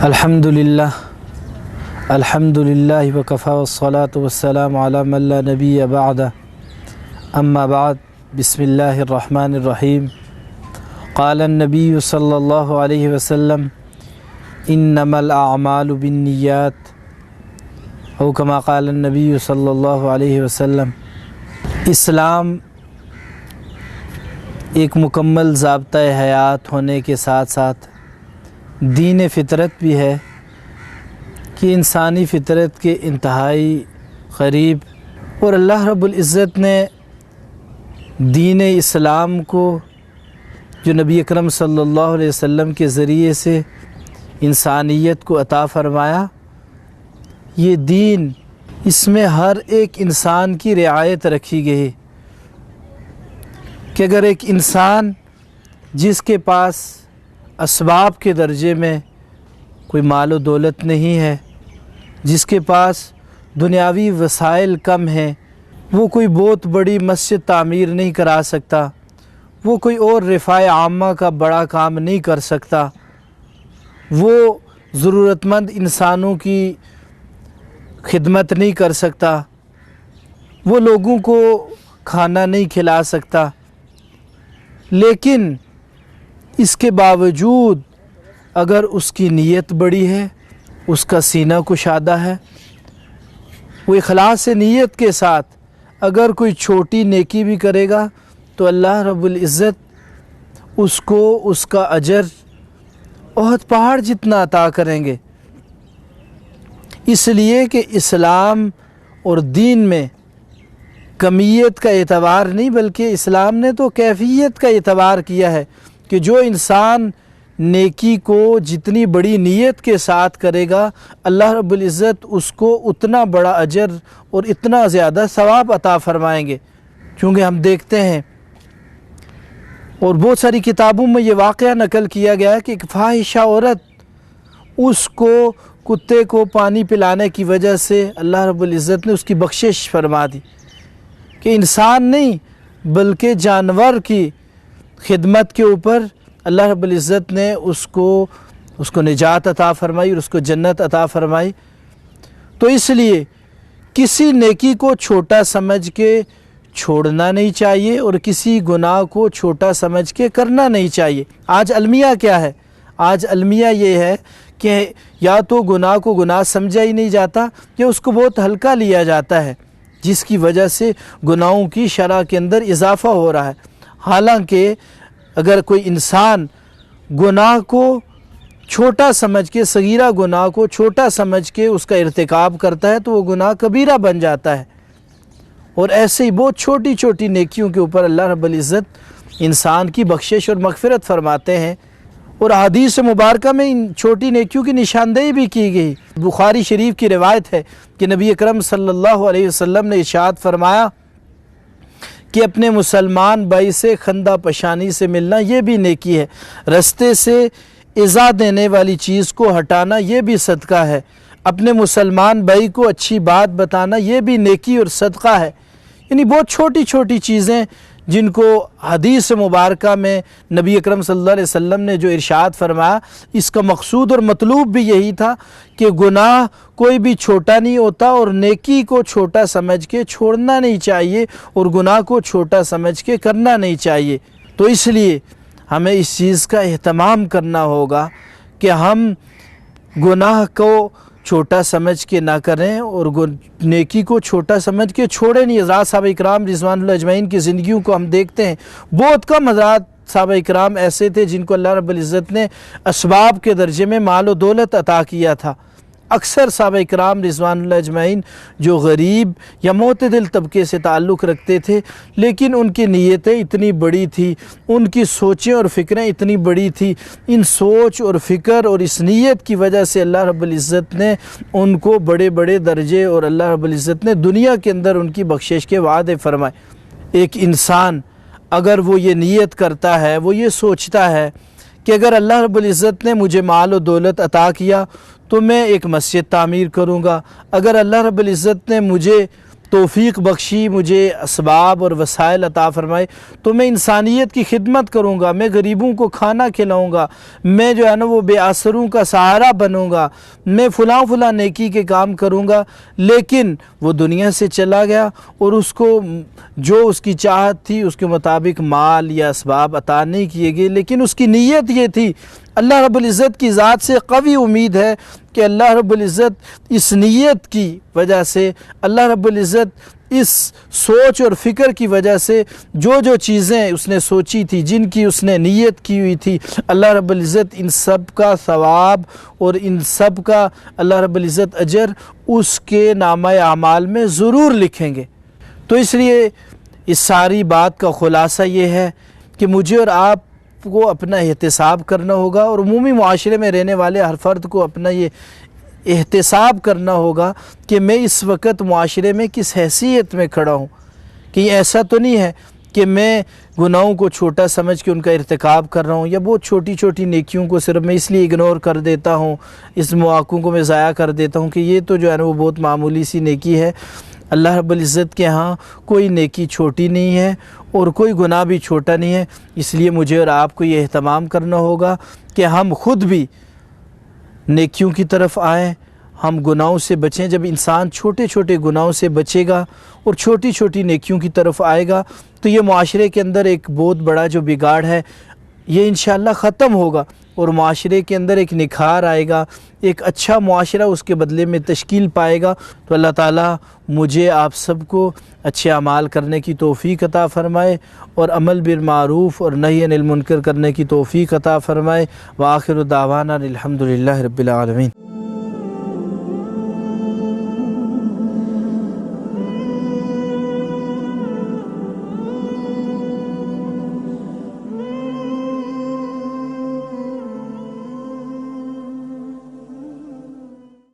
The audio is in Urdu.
الحمدللہ وکفا والصلاة والسلام علی من لا نبی بعد اما بعد بسم اللہ الرحمن الرحیم قال النبی صلی اللہ علیہ وسلم انما الاعمال بالنیات او کما قال النبی صلی اللہ علیہ وسلم۔ اسلام ایک مکمل ضابطۂ حیات ہونے کے ساتھ ساتھ دین فطرت بھی ہے کہ انسانی فطرت کے انتہائی قریب، اور اللہ رب العزت نے دین اسلام کو جو نبی اکرم صلی اللہ علیہ وسلم کے ذریعے سے انسانیت کو عطا فرمایا، یہ دین اس میں ہر ایک انسان کی رعایت رکھی گئی کہ اگر ایک انسان جس کے پاس اسباب کے درجے میں کوئی مال و دولت نہیں ہے، جس کے پاس دنیاوی وسائل کم ہیں، وہ کوئی بہت بڑی مسجد تعمیر نہیں کرا سکتا، وہ کوئی اور رفاع عامہ کا بڑا کام نہیں کر سکتا، وہ ضرورت مند انسانوں کی خدمت نہیں کر سکتا، وہ لوگوں کو کھانا نہیں کھلا سکتا، لیکن اس کے باوجود اگر اس کی نیت بڑی ہے، اس کا سینہ کشادہ ہے، وہ اخلاص نیت کے ساتھ اگر کوئی چھوٹی نیکی بھی کرے گا تو اللہ رب العزت اس کو اس کا اجر بہت پہاڑ جتنا عطا کریں گے۔ اس لیے کہ اسلام اور دین میں کمیت کا اعتبار نہیں بلکہ اسلام نے تو کیفیت کا اعتبار کیا ہے کہ جو انسان نیکی کو جتنی بڑی نیت کے ساتھ کرے گا، اللہ رب العزت اس کو اتنا بڑا اجر اور اتنا زیادہ ثواب عطا فرمائیں گے۔ کیونکہ ہم دیکھتے ہیں اور بہت ساری کتابوں میں یہ واقعہ نقل کیا گیا ہے کہ ایک فاحشہ عورت، اس کو کتے کو پانی پلانے کی وجہ سے اللہ رب العزت نے اس کی بخشش فرما دی کہ انسان نہیں بلکہ جانور کی خدمت کے اوپر اللہ رب العزت نے اس کو نجات عطا فرمائی اور اس کو جنت عطا فرمائی۔ تو اس لیے کسی نیکی کو چھوٹا سمجھ کے چھوڑنا نہیں چاہیے اور کسی گناہ کو چھوٹا سمجھ کے کرنا نہیں چاہیے۔ آج المیہ کیا ہے؟ آج المیہ یہ ہے کہ یا تو گناہ کو گناہ سمجھا ہی نہیں جاتا یا اس کو بہت ہلکا لیا جاتا ہے، جس کی وجہ سے گناہوں کی شرح کے اندر اضافہ ہو رہا ہے۔ حالانکہ اگر کوئی انسان گناہ کو چھوٹا سمجھ کے، صغیرہ گناہ کو چھوٹا سمجھ کے اس کا ارتکاب کرتا ہے تو وہ گناہ کبیرہ بن جاتا ہے، اور ایسے ہی بہت چھوٹی چھوٹی نیکیوں کے اوپر اللہ رب العزت انسان کی بخشش اور مغفرت فرماتے ہیں۔ اور حدیث مبارکہ میں ان چھوٹی نیکیوں کی نشاندہی بھی کی گئی۔ بخاری شریف کی روایت ہے کہ نبی اکرم صلی اللہ علیہ وسلم نے ارشاد فرمایا کہ اپنے مسلمان بھائی سے خندہ پشانی سے ملنا یہ بھی نیکی ہے، رستے سے ایذا دینے والی چیز کو ہٹانا یہ بھی صدقہ ہے، اپنے مسلمان بھائی کو اچھی بات بتانا یہ بھی نیکی اور صدقہ ہے۔ یعنی بہت چھوٹی چھوٹی چیزیں جن کو حدیث مبارکہ میں نبی اکرم صلی اللہ علیہ وسلم نے جو ارشاد فرمایا، اس کا مقصود اور مطلوب بھی یہی تھا کہ گناہ کوئی بھی چھوٹا نہیں ہوتا اور نیکی کو چھوٹا سمجھ کے چھوڑنا نہیں چاہیے اور گناہ کو چھوٹا سمجھ کے کرنا نہیں چاہیے۔ تو اس لیے ہمیں اس چیز کا اہتمام کرنا ہوگا کہ ہم گناہ کو چھوٹا سمجھ کے نہ کریں اور نیکی کو چھوٹا سمجھ کے چھوڑیں نہیں۔ حضرات صحابہ اکرام رضوان اللہ اجمعین کی زندگیوں کو ہم دیکھتے ہیں، بہت کم حضرات صحابہ اکرام ایسے تھے جن کو اللہ رب العزت نے اسباب کے درجے میں مال و دولت عطا کیا تھا۔ اکثر صحابہ اکرام رضوان اللہ اجمعین جو غریب یا معتدل طبقے سے تعلق رکھتے تھے، لیکن ان کی نیتیں اتنی بڑی تھی، ان کی سوچیں اور فکریں اتنی بڑی تھی، ان سوچ اور فکر اور اس نیت کی وجہ سے اللہ رب العزت نے ان کو بڑے بڑے درجے اور اللہ رب العزت نے دنیا کے اندر ان کی بخشش کے وعدے فرمائے۔ ایک انسان اگر وہ یہ نیت کرتا ہے، وہ یہ سوچتا ہے کہ اگر اللہ رب العزت نے مجھے مال و دولت عطا کیا تو میں ایک مسجد تعمیر کروں گا، اگر اللہ رب العزت نے مجھے توفیق بخشی، مجھے اسباب اور وسائل عطا فرمائے تو میں انسانیت کی خدمت کروں گا، میں غریبوں کو کھانا کھلاؤں گا، میں جو ہے نا وہ بے آسروں کا سہارا بنوں گا، میں فلاں نیکی کے کام کروں گا۔ لیکن وہ دنیا سے چلا گیا اور اس کو جو اس کی چاہت تھی اس کے مطابق مال یا اسباب عطا نہیں کیے گئے، لیکن اس کی نیت یہ تھی، اللہ رب العزت کی ذات سے قوی امید ہے کہ اللہ رب العزت اس نیت کی وجہ سے، اللہ رب العزت اس سوچ اور فکر کی وجہ سے جو چیزیں اس نے سوچی تھی، جن کی اس نے نیت کی ہوئی تھی، اللہ رب العزت ان سب کا ثواب اور ان سب کا اللہ رب العزت اجر اس کے نامہ اعمال میں ضرور لکھیں گے۔ تو اس لیے اس ساری بات کا خلاصہ یہ ہے کہ مجھے اور آپ کو اپنا احتساب کرنا ہوگا، اور عمومی معاشرے میں رہنے والے ہر فرد کو اپنا یہ احتساب کرنا ہوگا کہ میں اس وقت معاشرے میں کس حیثیت میں کھڑا ہوں۔ کہ ایسا تو نہیں ہے کہ میں گناہوں کو چھوٹا سمجھ کے ان کا ارتکاب کر رہا ہوں، یا بہت چھوٹی نیکیوں کو صرف میں اس لیے اگنور کر دیتا ہوں، اس مواقع کو میں ضائع کر دیتا ہوں کہ یہ تو جو ہے نا وہ بہت معمولی سی نیکی ہے۔ اللہ رب العزت کے ہاں کوئی نیکی چھوٹی نہیں ہے اور کوئی گناہ بھی چھوٹا نہیں ہے۔ اس لیے مجھے اور آپ کو یہ اہتمام کرنا ہوگا کہ ہم خود بھی نیکیوں کی طرف آئیں، ہم گناہوں سے بچیں۔ جب انسان چھوٹے گناہوں سے بچے گا اور چھوٹی نیکیوں کی طرف آئے گا تو یہ معاشرے کے اندر ایک بہت بڑا جو بگاڑ ہے یہ انشاءاللہ ختم ہوگا، اور معاشرے کے اندر ایک نکھار آئے گا، ایک اچھا معاشرہ اس کے بدلے میں تشکیل پائے گا۔ تو اللہ تعالیٰ مجھے آپ سب کو اچھے اعمال کرنے کی توفیق عطا فرمائے، اور عمل بالمعروف اور نہی عن المنکر کرنے کی توفیق عطا فرمائے۔ وآخر دعوانا الحمدللہ رب العالمین۔